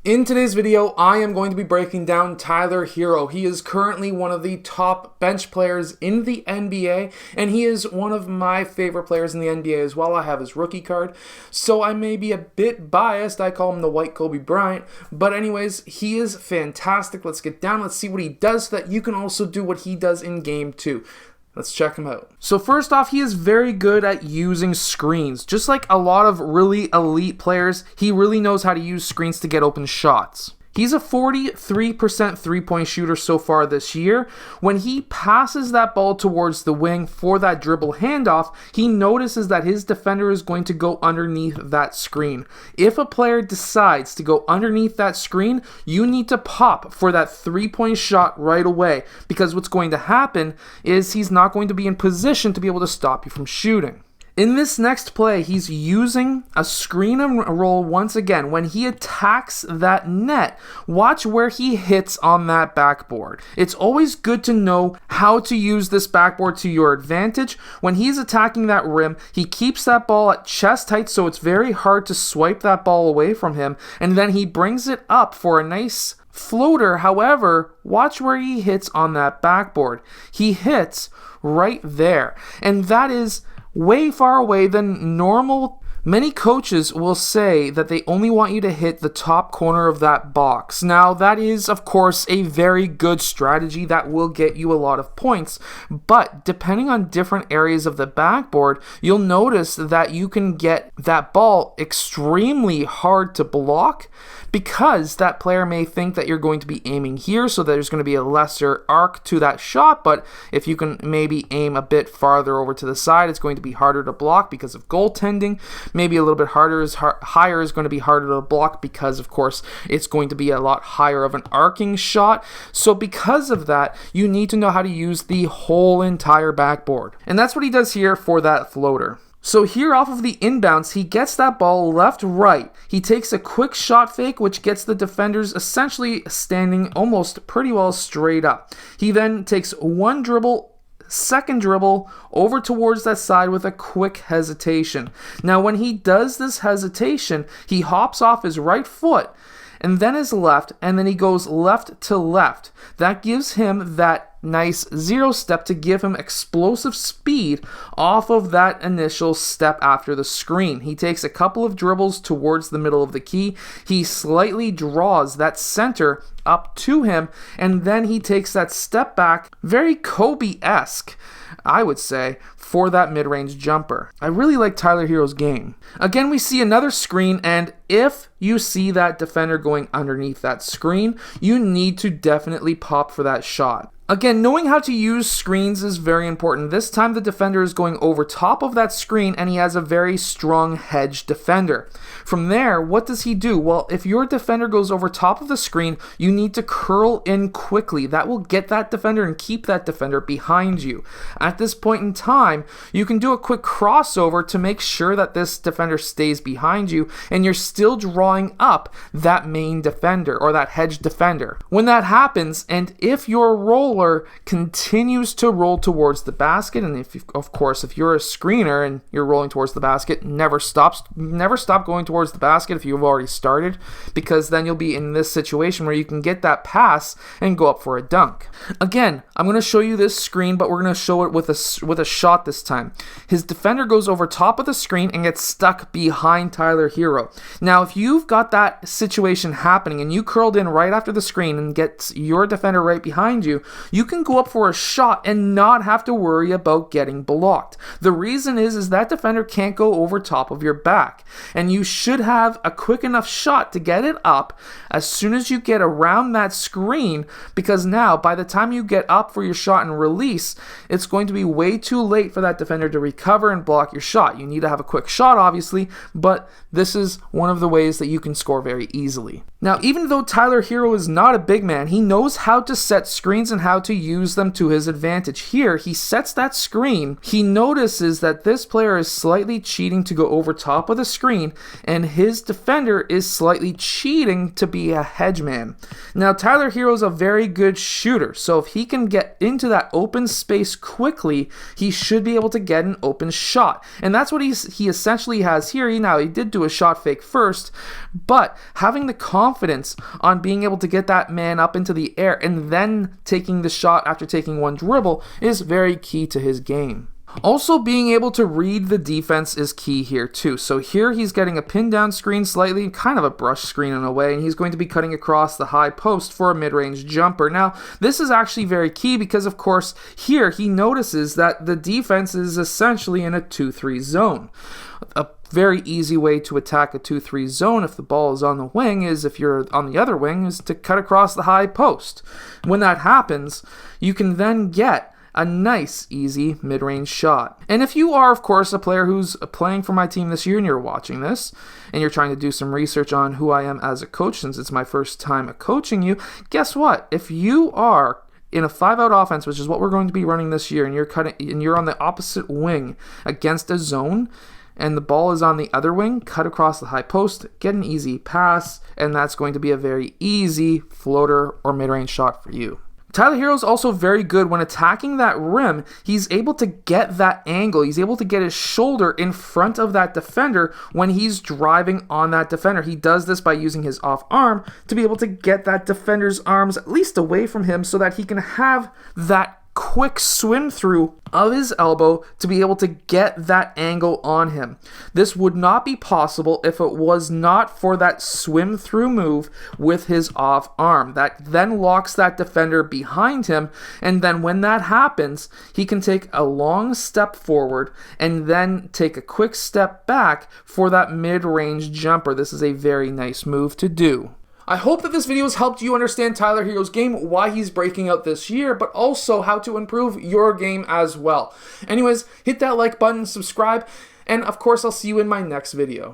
In today's video, I am going to be breaking down Tyler Herro. He is currently one of the top bench players in the NBA, and he is one of my favorite players in the NBA as well. I have his rookie card, so I may be a bit biased. I call him the white Kobe Bryant, but anyways, he is fantastic. Let's get down. Let's see what he does so that you can also do what he does in game 2. Let's check him out. So first off, he is very good at using screens. Just like a lot of really elite players, he really knows how to use screens to get open shots. He's a 43% three-point shooter so far this year. When he passes that ball towards the wing for that dribble handoff, he notices that his defender is going to go underneath that screen. If a player decides to go underneath that screen, you need to pop for that three-point shot right away, because what's going to happen is he's not going to be in position to be able to stop you from shooting. In this next play, he's using a screen and roll once again. When he attacks that net, watch where he hits on that backboard. It's always good to know how to use this backboard to your advantage. When he's attacking that rim, he keeps that ball at chest height, so it's very hard to swipe that ball away from him, and then he brings it up for a nice floater. However, watch where he hits on that backboard. He hits right there, and that is way far away than normal. Many coaches will say that they only want you to hit the top corner of that box. Now, that is, of course, a very good strategy that will get you a lot of points, but depending on different areas of the backboard, you'll notice that you can get that ball extremely hard to block, because that player may think that you're going to be aiming here, so there's going to be a lesser arc to that shot. But if you can maybe aim a bit farther over to the side, it's going to be harder to block because of goaltending. Maybe a little bit higher is going to be harder to block because, of course, it's going to be a lot higher of an arcing shot. So because of that, you need to know how to use the whole entire backboard. And that's what he does here for that floater. So here off of the inbounds, he gets that ball left-right. He takes a quick shot fake, which gets the defenders essentially standing almost pretty well straight up. He then takes one dribble, second dribble over towards that side with a quick hesitation. Now when he does this hesitation, he hops off his right foot and then his left, and then he goes left to left. That gives him that nice zero step to give him explosive speed off of that initial step after the screen. He takes a couple of dribbles towards the middle of the key. He slightly draws that center up to him, and then he takes that step back, very Kobe-esque, I would say, for that mid-range jumper. I really like Tyler Herro's game. Again, we see another screen, and if you see that defender going underneath that screen, you need to definitely pop for that shot. Again, knowing how to use screens is very important. This time the defender is going over top of that screen, and he has a very strong hedge defender. From there, what does he do? Well, if your defender goes over top of the screen, you need to curl in quickly. That will get that defender and keep that defender behind you. At this point in time, you can do a quick crossover to make sure that this defender stays behind you, and you're still drawing up that main defender or that hedge defender. When that happens, and if your roller continues to roll towards the basket, and if you're a screener and you're rolling towards the basket, never stop going towards the basket if you've already started, because then you'll be in this situation where you can get that pass and go up for a dunk. Again, I'm going to show you this screen, but we're going to show it with a shot this time. His defender goes over top of the screen and gets stuck behind Tyler Herro. Now, if you've got that situation happening and you curled in right after the screen and get your defender right behind you, you can go up for a shot and not have to worry about getting blocked. The reason is that defender can't go over top of your back, and you should have a quick enough shot to get it up as soon as you get around that screen, because now by the time you get up for your shot and release, it's going to be way too late for that defender to recover and block your shot. You need to have a quick shot, obviously, but this is one of the ways that you can score very easily. Now, even though Tyler Herro is not a big man, he knows how to set screens and how to use them to his advantage. Here, he sets that screen. He notices that this player is slightly cheating to go over top of the screen, and his defender is slightly cheating to be a hedge man. Now, Tyler Herro is a very good shooter, so if he can get into that open space quickly, he should be able to get an open shot. And that's what he essentially has here. Now, he did do a shot fake first, but having the confidence confidence on being able to get that man up into the air and then taking the shot after taking one dribble is very key to his game. Also, being able to read the defense is key here too. So here he's getting a pin down screen slightly, kind of a brush screen in a way, and he's going to be cutting across the high post for a mid-range jumper. Now, this is actually very key because, of course, here he notices that the defense is essentially in a 2-3 zone. A very easy way to attack a 2-3 zone if the ball is on the wing is, if you're on the other wing, is to cut across the high post. When that happens, you can then get a nice, easy mid-range shot. And if you are, of course, a player who's playing for my team this year and you're watching this, and you're trying to do some research on who I am as a coach, since it's my first time coaching you, guess what? If you are in a 5-out offense, which is what we're going to be running this year, and you're on the opposite wing against a zone, and the ball is on the other wing, cut across the high post, get an easy pass, and that's going to be a very easy floater or mid-range shot for you. Tyler Herro is also very good when attacking that rim. He's able to get that angle. He's able to get his shoulder in front of that defender when he's driving on that defender. He does this by using his off arm to be able to get that defender's arms at least away from him so that he can have that quick swim through of his elbow to be able to get that angle on him. This would not be possible if it was not for that swim through move with his off arm. That then locks that defender behind him, and then when that happens, he can take a long step forward and then take a quick step back for that mid-range jumper. This is a very nice move to do. I hope that this video has helped you understand Tyler Herro's game, why he's breaking out this year, but also how to improve your game as well. Anyways, hit that like button, subscribe, and of course I'll see you in my next video.